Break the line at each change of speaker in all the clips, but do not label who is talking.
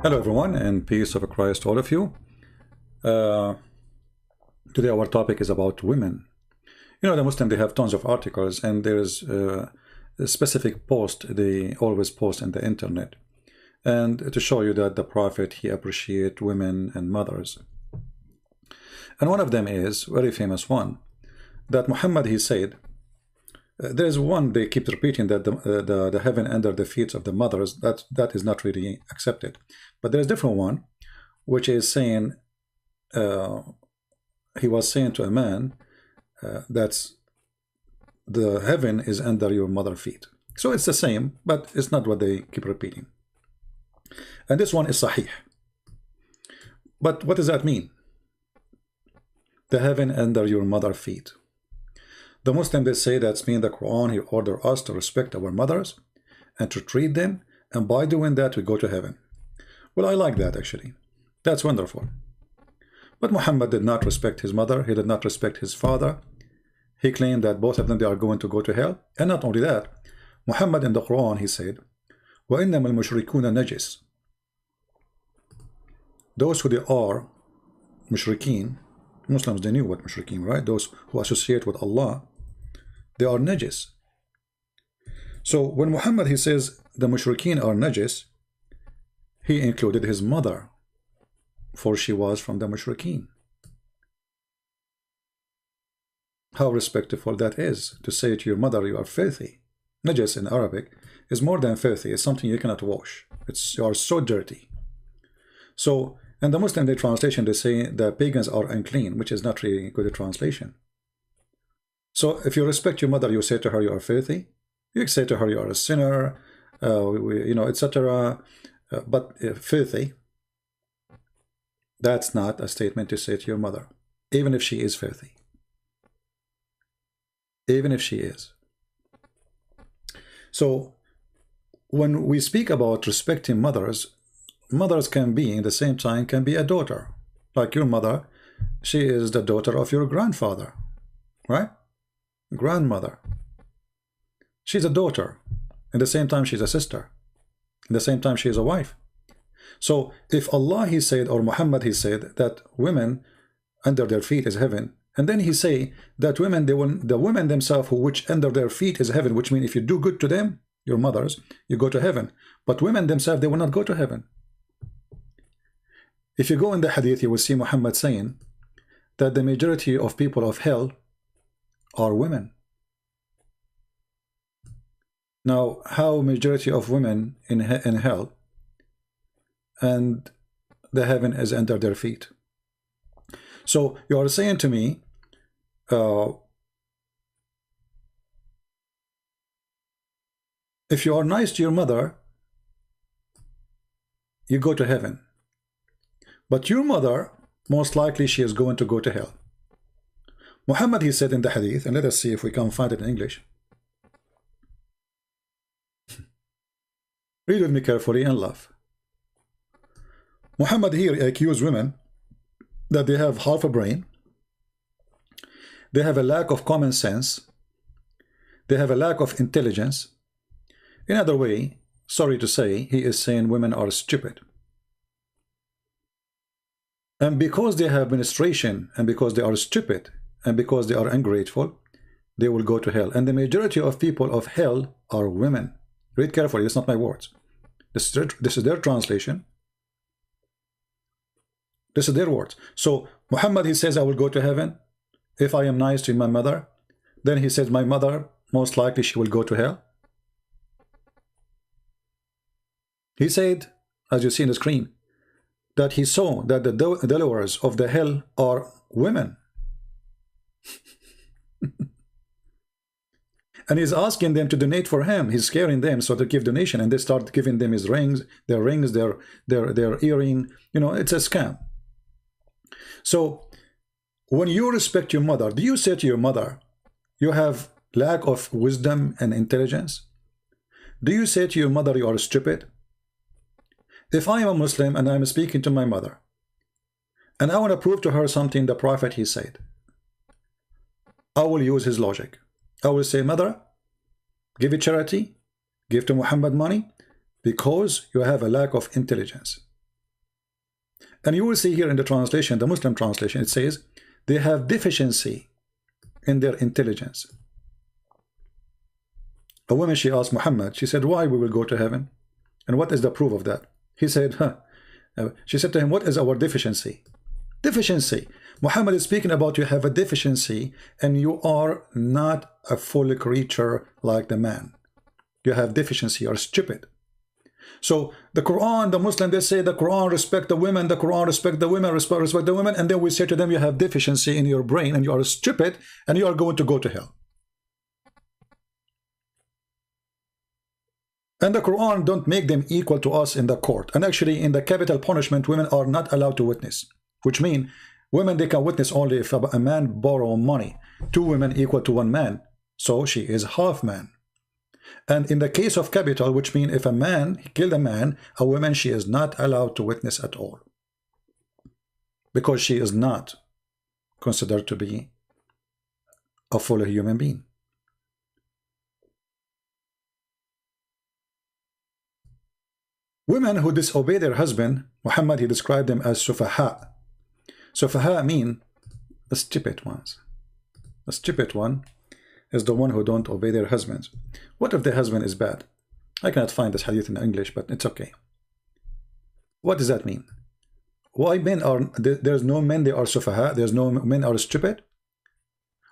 Hello everyone, and peace of Christ to all of you. Uh, Today our topic is about women. You know, the Muslim, they have tons of articles, and there's a specific post they always post in the internet, and to show you that the Prophet, he appreciate women and mothers. And one of them is very famous one, that Muhammad, he said, there's one they keep repeating, that the heaven under the feet of the mothers, that is not really accepted. But there's a different one, which is saying, he was saying to a man, that's the heaven is under your mother feet. So it's the same, but it's not what they keep repeating. And this one is sahih. But what does that mean? The heaven under your mother feet. The Muslim, they say that's mean the Quran, he order us to respect our mothers and to treat them, and by doing that we go to heaven. Well, I like that actually. That's wonderful. But Muhammad did not respect his mother, he did not respect his father. He claimed that both of them, they are going to go to hell. And not only that, Muhammad in the Quran, he said, وَإِنَّمَا الْمُشْرِكُونَ نَجِسٌ. Those who they are mushrikeen, Muslims, they knew what mushrikeen, right? Those who associate with Allah, they are najis. So when Muhammad, he says the mushrikeen are najis, he included his mother, for she was from the mushrikeen. How respectful that is, to say to your mother, you are filthy. Najis in Arabic is more than filthy, it's something you cannot wash. You are so dirty. So in the Muslim translation, they say the pagans are unclean, which is not really good translation. So if you respect your mother, you say to her you are filthy. You say to her you are a sinner, you know, etc. But filthy, that's not a statement to say to your mother, even if she is filthy. Even if she is. So when we speak about respecting mothers, mothers can be, in the same time, can be a daughter. Like your mother, she is the daughter of your grandfather, right? Grandmother. She's a daughter. In the same time, she's a sister. In the same time, she is a wife. So if Allah, he said, or Muhammad, he said, that women under their feet is heaven, and then he say that women, the women themselves, which under their feet is heaven, which means if you do good to them, your mothers, you go to heaven. But women themselves, they will not go to heaven. If you go in the hadith, you will see Muhammad saying that the majority of people of hell are women. Now, how majority of women in hell and the heaven is under their feet? So you are saying to me, if you are nice to your mother, you go to heaven. But your mother, most likely she is going to go to hell. Muhammad, he said in the hadith, and let us see if we can find it in English. Read with me carefully and laugh. Muhammad here accused women that they have half a brain, they have a lack of common sense, they have a lack of intelligence. In other way, sorry to say, he is saying women are stupid. And because they have menstruation, and because they are stupid, and because they are ungrateful, they will go to hell. And the majority of people of hell are women. Read carefully, it's not my words. This is their translation. This is their words. So Muhammad, he says, I will go to heaven if I am nice to my mother. Then he says, my mother, most likely she will go to hell. He said, as you see in the screen, that he saw that the dwellers of the hell are women. And he's asking them to donate for him. He's scaring them so to give donation, and they start giving them his rings, their earring. You know, it's a scam. So when you respect your mother, do you say to your mother, you have lack of wisdom and intelligence? Do you say to your mother, you are stupid? If I am a Muslim and I'm speaking to my mother, and I want to prove to her something the Prophet, he said, I will use his logic. I will say, mother, give it charity, give to Muhammad money, because you have a lack of intelligence. And you will see here in the translation, the Muslim translation, it says they have deficiency in their intelligence. A woman, she asked Muhammad, she said, why we will go to heaven? And what is the proof of that? He said, she said to him, what is our deficiency? Deficiency. Muhammad is speaking about you have a deficiency and you are not a full creature like the man. You have deficiency, you are stupid. So the Quran, the Muslim, they say the Quran respect the women, the Quran respect the women, respect the women, and then we say to them you have deficiency in your brain and you are stupid and you are going to go to hell. And the Quran don't make them equal to us in the court. And actually in the capital punishment, women are not allowed to witness, which means women, they can witness only if a man borrow money. 2 women equal to 1 man. So she is half man. And in the case of capital, which means if a man killed a man, a woman, she is not allowed to witness at all. Because she is not considered to be a full human being. Women who disobey their husband, Muhammad, he described them as sufaha. Sufaha mean the stupid ones. The stupid one is the one who don't obey their husbands. What if the husband is bad? I cannot find this hadith in English, but it's okay. What does that mean? Why men are, there's no men, they are sufaha, there's no men are stupid?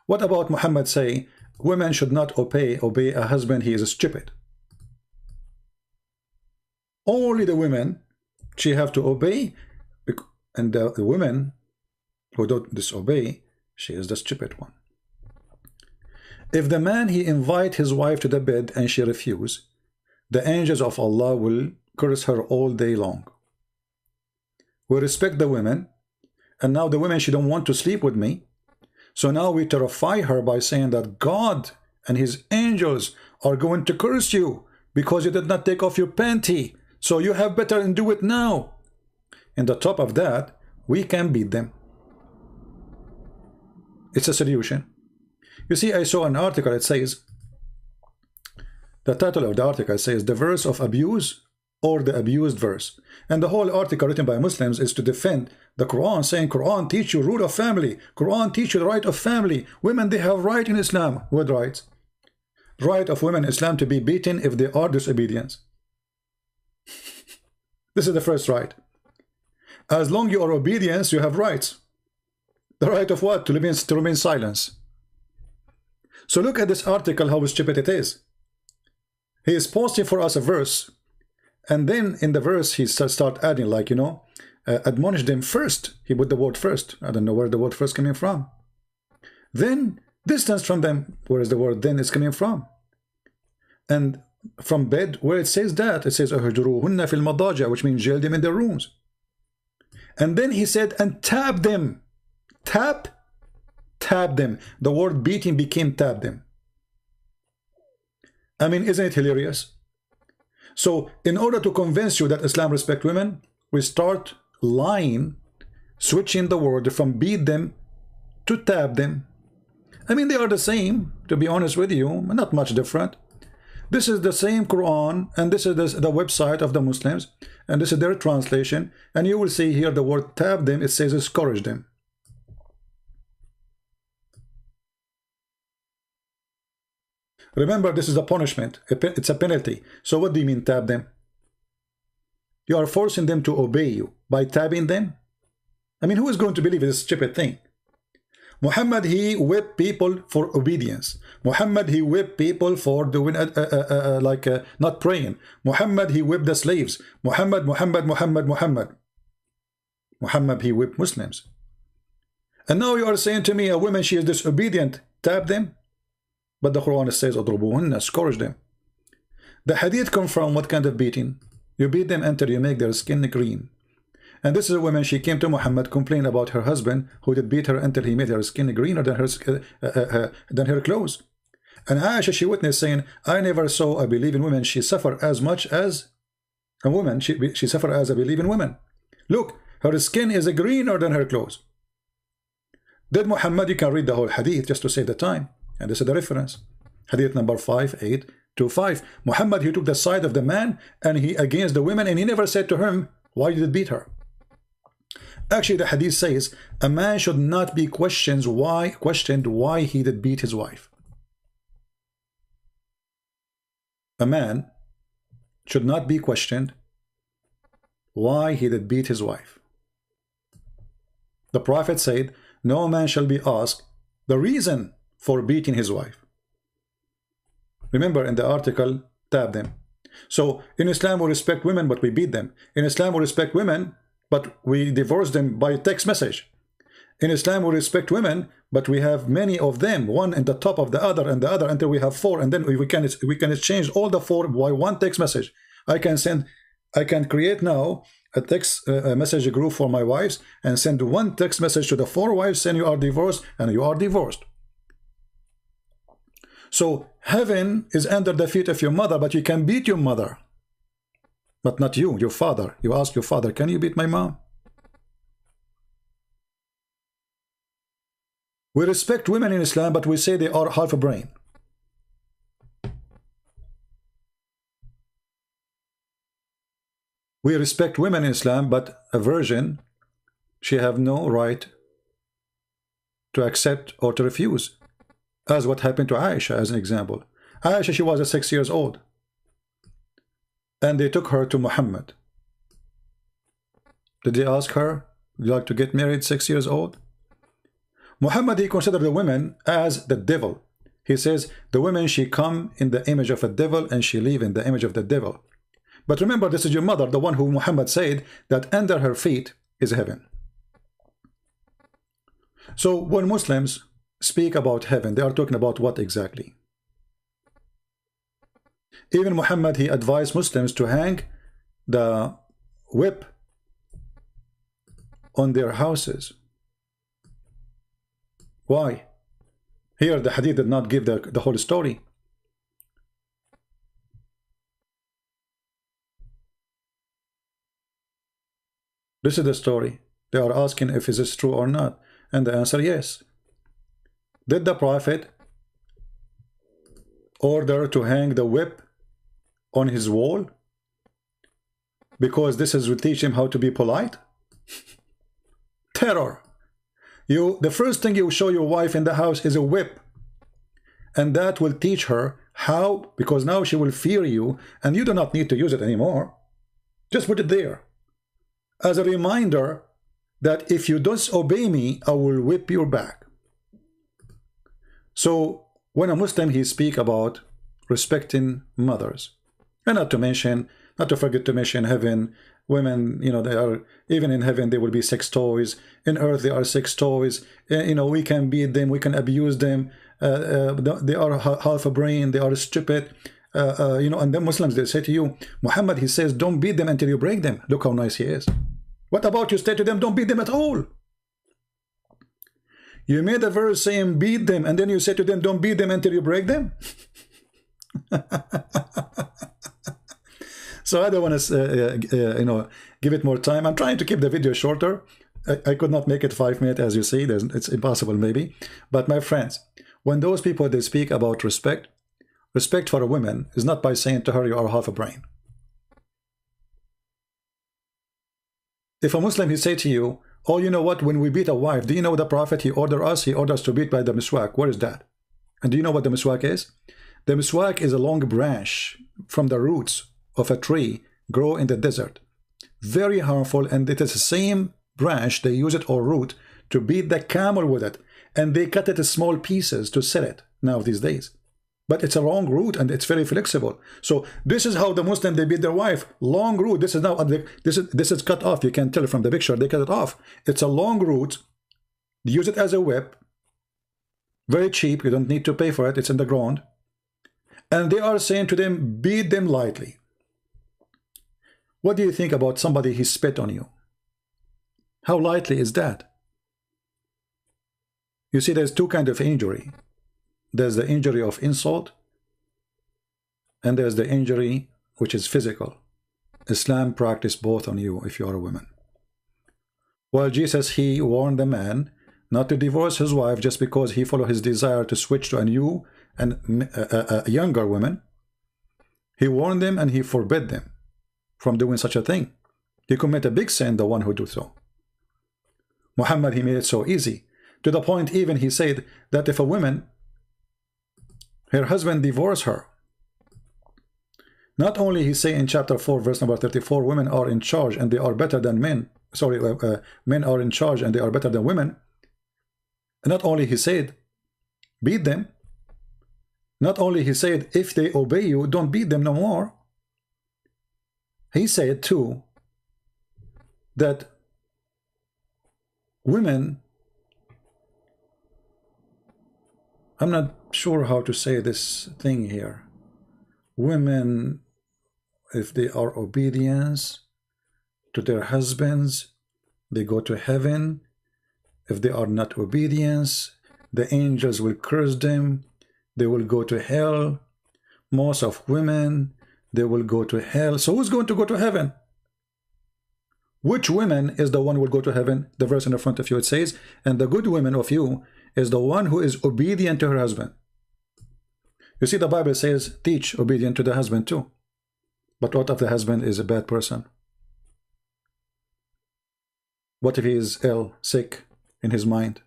What about Muhammad say, women should not obey a husband, he is stupid? Only the women, she have to obey, and the women who don't disobey, she is the stupid one. If the man, he invite his wife to the bed and she refuse, the angels of Allah will curse her all day long. We respect the women, and now the women, she don't want to sleep with me, so now we terrify her by saying that God and his angels are going to curse you because you did not take off your panty. So you have better and do it now. And the top of that, we can beat them. It's a solution. You see, I saw an article, it says, the title of the article says, the verse of abuse or the abused verse. And the whole article written by Muslims is to defend the Quran, saying, Quran teach you rule of family. Quran teach you the right of family. Women, they have right in Islam. What rights? Right of women in Islam to be beaten if they are disobedient. This is the first right. As long as you are obedience, you have rights. The right of what? To remain silence. So look at this article, how stupid it is. He is posting for us a verse, and then in the verse he start adding, like, you know, admonish them first. He put the word first. I don't know where the word first coming from. Then distance from them. Where is the word then is coming from? And from bed, where it says that, it says ahjuruhunna fil madaja, which means jail them in their rooms. And then he said, and tap them. Tap them. The word beating became tap them. I mean, isn't it hilarious? So in order to convince you that Islam respects women, we start lying, switching the word from beat them to tap them. I mean, they are the same, to be honest with you, not much different. This is the same Quran, and this is the website of the Muslims, and this is their translation, and you will see here the word tap them, it says discourage them. Remember, this is a punishment, it's a penalty. So what do you mean tap them? You are forcing them to obey you by tabbing them? I mean, who is going to believe this stupid thing? Muhammad, he whipped people for obedience. Muhammad, he whipped people for doing not praying. Muhammad, he whipped the slaves. Muhammad, he whipped Muslims. And now you are saying to me, a woman, she is disobedient, tap them? But the Quran says, adrubuhunna, scourge them. The hadith come from what kind of beating? You beat them until you make their skin green. And this is a woman, she came to Muhammad, complained about her husband, who did beat her until he made her skin greener than her clothes. And Aisha, she witnessed, saying, I never saw a believing woman, she suffered as much as a woman, she suffered as a believing woman. Look, her skin is greener than her clothes. Did Muhammad, you can read the whole hadith just to save the time. And this is the reference. Hadith number 5825. Muhammad, he took the side of the man and he against the women, and he never said to him, why did you beat her? Actually, the hadith says a man should not be questioned why he did beat his wife. A man should not be questioned why he did beat his wife. The Prophet said, no man shall be asked the reason for beating his wife. Remember in the article, tab them. So in Islam we respect women but we beat them. In Islam we respect women but we divorce them by text message. In Islam we respect women but we have many of them, one in the top of the other and the other until we have 4, and then we can exchange all the 4 by one text message. I can create now a text message group for my wives and send one text message to the 4 wives saying you are divorced, and you are divorced. So heaven is under the feet of your mother, but you can beat your mother, but not you, your father. You ask your father, can you beat my mom? We respect women in Islam, but we say they are half a brain. We respect women in Islam, but a virgin, she have no right to accept or to refuse, as what happened to Aisha as an example. Aisha, she was 6 years old, and they took her to Muhammad. Did they ask her, would you like to get married 6 years old? Muhammad, he considered the women as the devil. He says the women, she come in the image of a devil and she live in the image of the devil. But remember, this is your mother, the one who Muhammad said that under her feet is heaven. So when Muslims speak about heaven, they are talking about what exactly? Even Muhammad, he advised Muslims to hang the whip on their houses. Why? Here the hadith did not give the whole story. This is the story. They are asking if is this true or not, and the answer, yes. Did the Prophet order to hang the whip on his wall because this is to teach him how to be polite? Terror. The first thing you show your wife in the house is a whip, and that will teach her how, because now she will fear you and you do not need to use it anymore. Just put it there as a reminder that if you disobey me, I will whip your back. So when a Muslim, he speak about respecting mothers, and not to forget to mention heaven. Women, they are, even in heaven there will be 6 toys. In earth there are 6 toys. We can beat them, we can abuse them. They are half a brain, they are stupid. And then Muslims, they say to you, Muhammad, he says don't beat them until you break them. Look how nice he is. What about you say to them don't beat them at all? You made a verse saying beat them, and then you say to them don't beat them until you break them. So I don't want to give it more time. I'm trying to keep the video shorter. I could not make it 5 minutes, as you see. It's impossible maybe. But my friends, when those people, they speak about respect for a woman is not by saying to her you are half a brain. If a Muslim, he say to you, oh, you know what, when we beat a wife, do you know the Prophet, he orders to beat by the miswak? Where is that? And do you know what the miswak is? The miswak is a long branch from the roots of a tree grow in the desert. Very harmful, and it is the same branch, they use it, or root, to beat the camel with it. And they cut it in small pieces to sell it now these days. But it's a long root and it's very flexible. So this is how the Muslim, they beat their wife. Long root. This is now this is cut off. You can tell from the picture, they cut it off. It's a long root. They use it as a whip. Very cheap. You don't need to pay for it. It's in the ground. And they are saying to them, beat them lightly. What do you think about somebody he spit on you? How lightly is that? You see, there's 2 kinds of injury. There's the injury of insult, and there's the injury which is physical. Islam practice both on you if you are a woman. While Jesus, he warned the man not to divorce his wife just because he followed his desire to switch to a new and a younger woman. He warned them and he forbid them from doing such a thing. He commit a big sin, the one who do so. Muhammad, he made it so easy. To the point even he said that if a woman, her husband divorced her, not only he say in chapter 4 verse number 34, women are in charge and they are better than men. Sorry, men are in charge and they are better than women. And not only he said, beat them. Not only he said, if they obey you, don't beat them no more. He said too that women, I'm not sure how to say this thing here. Women, if they are obedient to their husbands, they go to heaven. If they are not obedient, the angels will curse them. They will go to hell. Most of women, they will go to hell. So who's going to go to heaven? Which woman is the one who will go to heaven? The verse in the front of you, it says, and the good woman of you is the one who is obedient to her husband. You see, the Bible says, teach obedient to the husband too. But what if the husband is a bad person? What if he is ill, sick in his mind?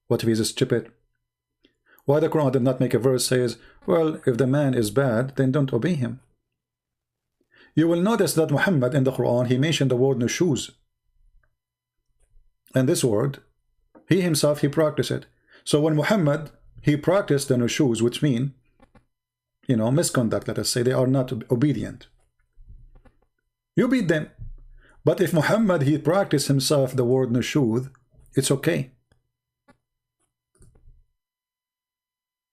What if he is stupid? Why the Quran did not make a verse says, well, if the man is bad, then don't obey him. You will notice that Muhammad in the Quran, he mentioned the word nushuz. And this word, he himself, he practiced it. So when Muhammad, he practiced the nushuz, which mean, you know, misconduct, let us say, they are not obedient. You beat them. But if Muhammad, he practiced himself the word nushuz, it's okay.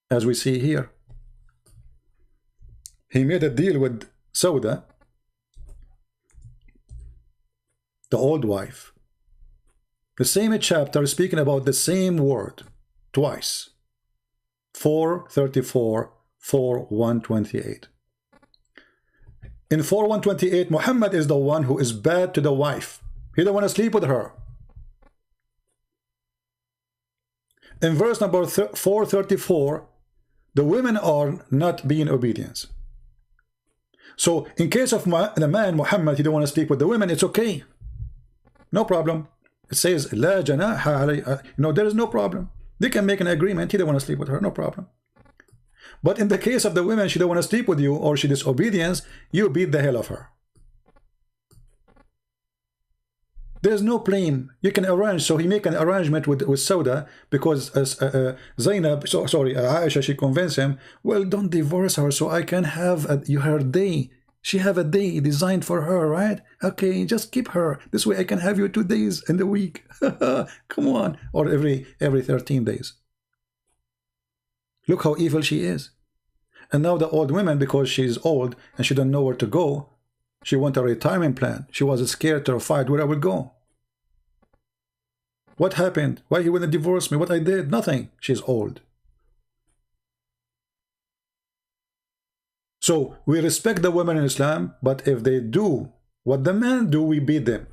As we see here. He made a deal with Sauda, the old wife. The same chapter is speaking about the same word twice. 4:34, 4:128. In 4:128, Muhammad is the one who is bad to the wife. He don't want to sleep with her. In verse number 4:34, the women are not being obedient. So in case of the man Muhammad, he don't want to sleep with the women, it's okay. No problem. It says, La janaha alayha. You know, there is no problem. They can make an agreement. He don't want to sleep with her, no problem. But in the case of the women, she don't want to sleep with you or she disobedience, you beat the hell of her. There's no blame. You can arrange. So he make an arrangement with Sauda because Zainab, Aisha, she convinced him, well, don't divorce her so I can have her day. She have a day designed for her, right? Okay, just keep her. This way I can have you 2 days in the week. Come on. Or every 13 days. Look how evil she is. And now the old woman, because she's old and she don't know where to go, she want a retirement plan. She was scared, terrified where I would go. What happened? Why he wouldn't divorce me? What I did? Nothing. She's old. So we respect the women in Islam, but if they do what the man do, we beat them.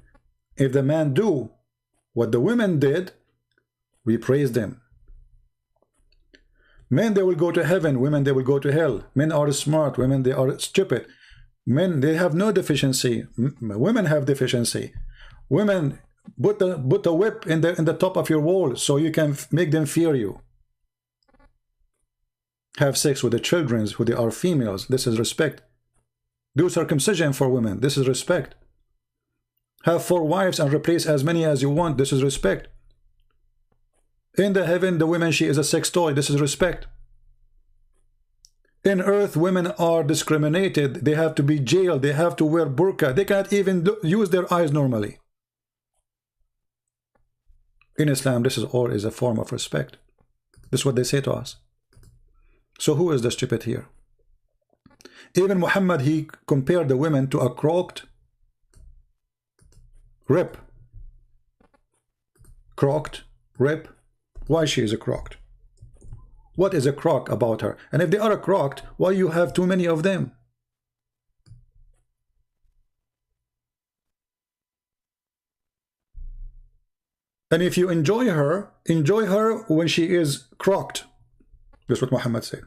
If the man do what the women did, we praise them. Men, they will go to heaven. Women, they will go to hell. Men are smart. Women, they are stupid. Men, they have no deficiency. Women have deficiency. Women, put the whip in the top of your wall so you can make them fear you. Have sex with the children who they are females. This is respect. Do circumcision for women. This is respect. Have 4 wives and replace as many as you want. This is respect. In the heaven, the woman, she is a sex toy. This is respect. In earth, women are discriminated. They have to be jailed. They have to wear burqa. They cannot even use their eyes normally. In Islam, this is all is a form of respect. This is what they say to us. So who is the stupid here? Even Muhammad, he compared the women to a crocked rib. Crocked rib. Why she is a crocked? What is a crock about her? And if they are a crocked, why you have too many of them? And if you enjoy her when she is crocked. That's what Muhammad said.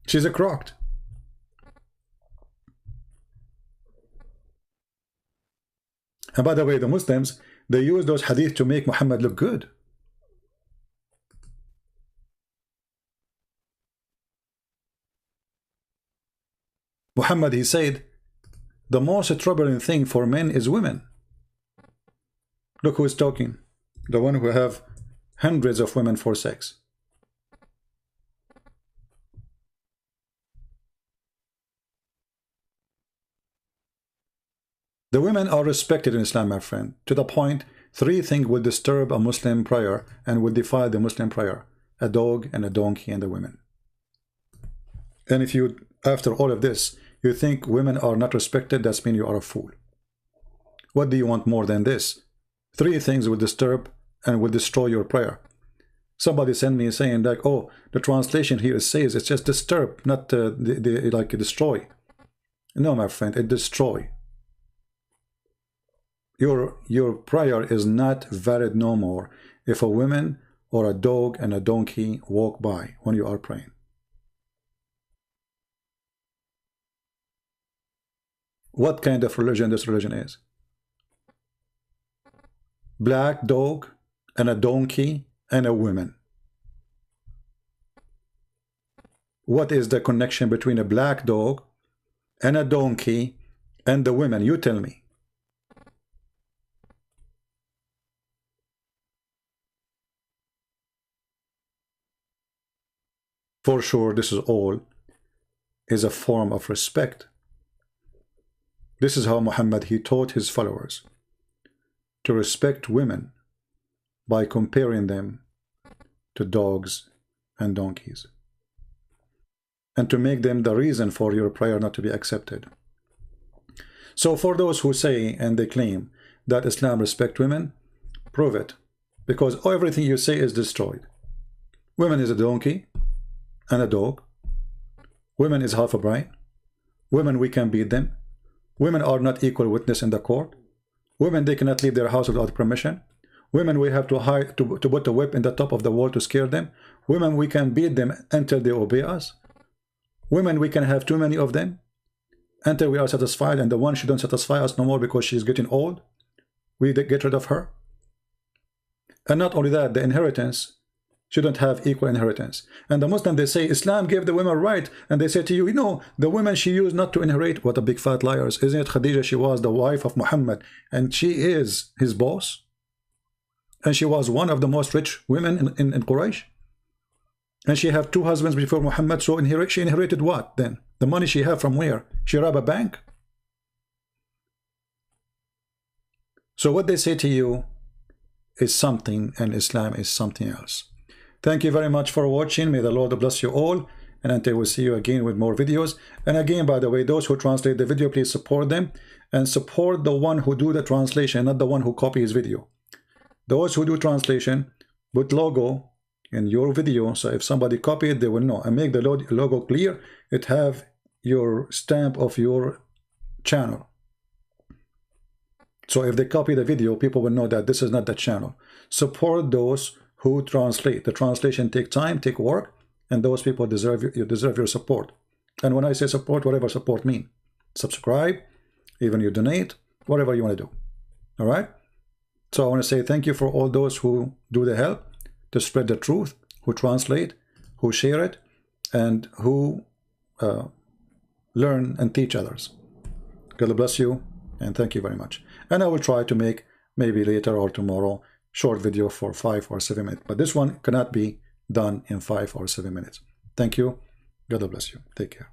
She's a crocked. And by the way, the Muslims, they use those hadith to make Muhammad look good. Muhammad, he said, the most troubling thing for men is women. Look who is talking. The one who have hundreds of women for sex. The women are respected in Islam, my friend, to the point 3 things will disturb a Muslim prayer and will defile the Muslim prayer: a dog and a donkey and the women. And if you, after all of this, you think women are not respected, that's mean you are a fool. What do you want more than this? 3 things will disturb and will destroy your prayer. Somebody sent me saying like, oh, the translation here says it's just disturb, not like destroy. No, my friend, it destroy. Your prayer is not valid no more if a woman or a dog and a donkey walk by when you are praying. What kind of religion this religion is? Black dog and a donkey and a woman. What is the connection between a black dog and a donkey and the women? You tell me. For sure, this is all is a form of respect. This is how Muhammad, he taught his followers to respect women by comparing them to dogs and donkeys, and to make them the reason for your prayer not to be accepted. So for those who say and they claim that Islam respects women, prove it, because everything you say is destroyed. Women is a donkey and a dog. Women is half a brain. Women, we can beat them. Women are not equal witness in the court. Women, they cannot leave their house without permission. Women, we have to hide, to put a whip in the top of the wall to scare them. Women, we can beat them until they obey us. Women, we can have too many of them until we are satisfied, and the one she don't satisfy us no more because she's getting old, we get rid of her. And not only that, the inheritance shouldn't have equal inheritance. And the Muslim, they say Islam gave the women right, and they say to you, you know, the women she used not to inherit. What a big fat liars. Isn't it Khadija? She was the wife of Muhammad, and she is his boss, and she was one of the most rich women in Quraysh, and she had 2 husbands before Muhammad. So she inherited what then? The money she had from where? She robbed a bank. So what they say to you is something, and Islam is something else. Thank you very much for watching. May the Lord bless you all, and until we see you again with more videos. And again, by the way, those who translate the video, please support them, and support the one who do the translation, not the one who copy his video. Those who do translation, put logo in your video, so if somebody copy it, they will know, and make the logo clear. It have your stamp of your channel. So if they copy the video, people will know that this is not the channel. Support those who translate. The translation take time, take work, and those people deserve you deserve your support. And when I say support, whatever support mean, subscribe, even you donate, whatever you want to do. All right. So I want to say thank you for all those who do the help to spread the truth, who translate, who share it, and who learn and teach others. God bless you, and thank you very much. And I will try to make maybe later or tomorrow short video for 5 or 7 minutes, but this one cannot be done in 5 or 7 minutes. Thank you. God bless you. Take care.